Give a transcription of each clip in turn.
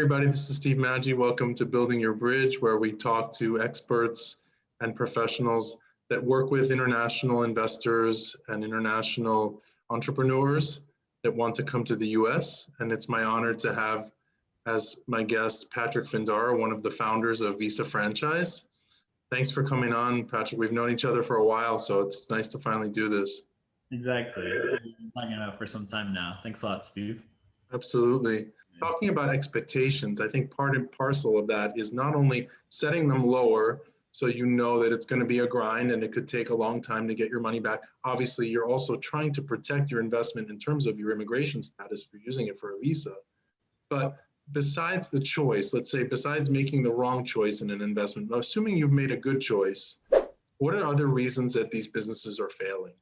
everybody. This is Steve Maggi. Welcome to Building Your Bridge, where we talk to experts and professionals that work with international investors and international entrepreneurs that want to come to the US. And it's my honor to have as my guest Patrick Findara, one of the founders of Visa Franchise. Thanks for coming on, Patrick. We've known each other for a while, so it's nice to finally do this. Exactly. I've been talking about for some time now. Thanks a lot, Steve. Absolutely. Talking about expectations, I think part and parcel of that is not only setting them lower so you know that it's going to be a grind and it could take a long time to get your money back. Obviously, you're also trying to protect your investment in terms of your immigration status for using it for a visa. But besides the choice, let's say besides making the wrong choice in an investment, assuming you've made a good choice, what are other reasons that these businesses are failing?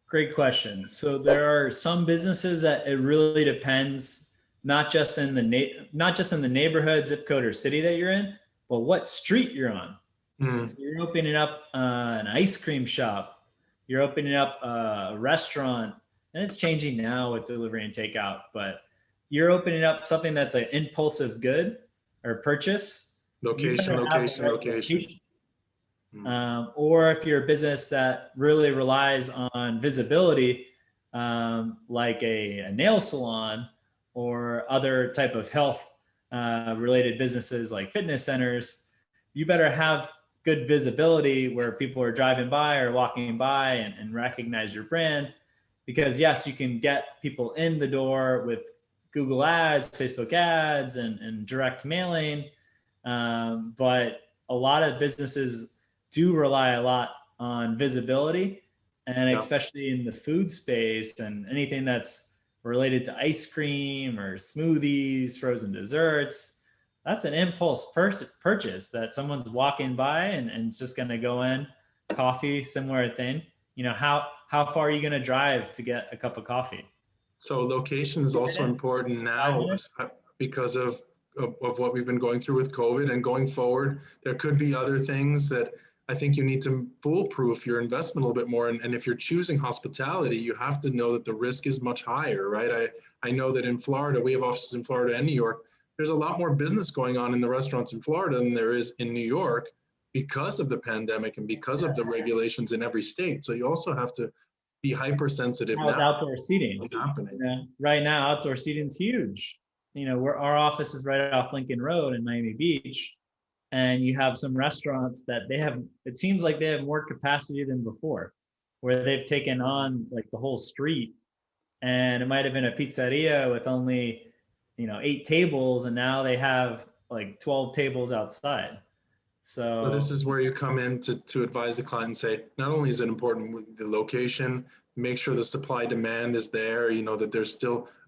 Great question. So there are some businesses that it really depends, not just in the neighborhood, zip code, or city that you're in, but what street you're on. Mm, So you're opening up an ice cream shop, you're opening up a restaurant, and it's changing now with delivery and takeout, but you're opening up something that's an impulsive good or purchase. You location, better have the location, right location. location. Mm, Or if you're a business that really relies on visibility, like a nail salon or other type of health related businesses like fitness centers, you better have good visibility where people are driving by or walking by and recognize your brand. Because yes, you can get people in the door with Google ads, Facebook ads, and direct mailing. But a lot of businesses do rely a lot on visibility, and yeah. especially in the food space and anything that's related to ice cream or smoothies, frozen desserts. That's an impulse purchase that someone's walking by and just going to go in. Coffee, similar thing. How far are you going to drive to get a cup of coffee? So location is also Minutes, important 5 now minutes. because of what we've been going through with COVID and going forward. There could be other things that I think you need to foolproof your investment a little bit more. And if you're choosing hospitality, you have to know that the risk is much higher, right? I know that in Florida, we have offices in Florida and New York. There's a lot more business going on in the restaurants in Florida than there is in New York because of the pandemic and because of the regulations in every state. So you also have to be hypersensitive Now with now outdoor seating, what's happening. right now outdoor seating is huge. Our office is right off Lincoln Road in Miami Beach, and you have some restaurants that they have. It seems like they have more capacity than before, where they've taken on like the whole street, and it might have been a pizzeria with only 8 tables, and now they have like 12 tables outside. So this So is where you come in to advise the client and say, not only is it important with the location, make sure the supply demand is there, that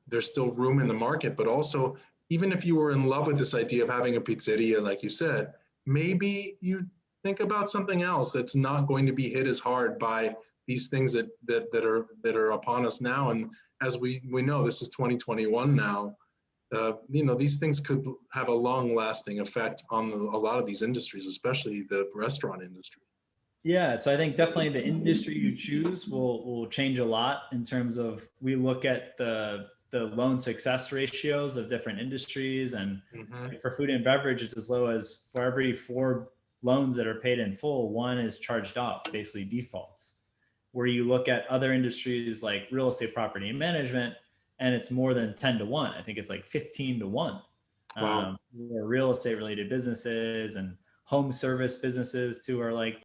there's still room in the market, but also even if you were in love with this idea of having a pizzeria, like you said, maybe you think about something else that's not going to be hit as hard by these things that are upon us now. And as we know, this is 2021 now. These things could have a long-lasting effect on a lot of these industries, especially the restaurant industry. yeah, so I think definitely the industry you choose will change a lot in terms of we look at the loan success ratios of different industries, and Hmm. for food and beverage, it's as low as for every 4 loans that are paid in full, one is charged off, basically defaults. Where you look at other industries like real estate property and management, and it's more than 10 to 1. I think it's like 15 to 1. Wow. Where real estate related businesses and home service businesses too are like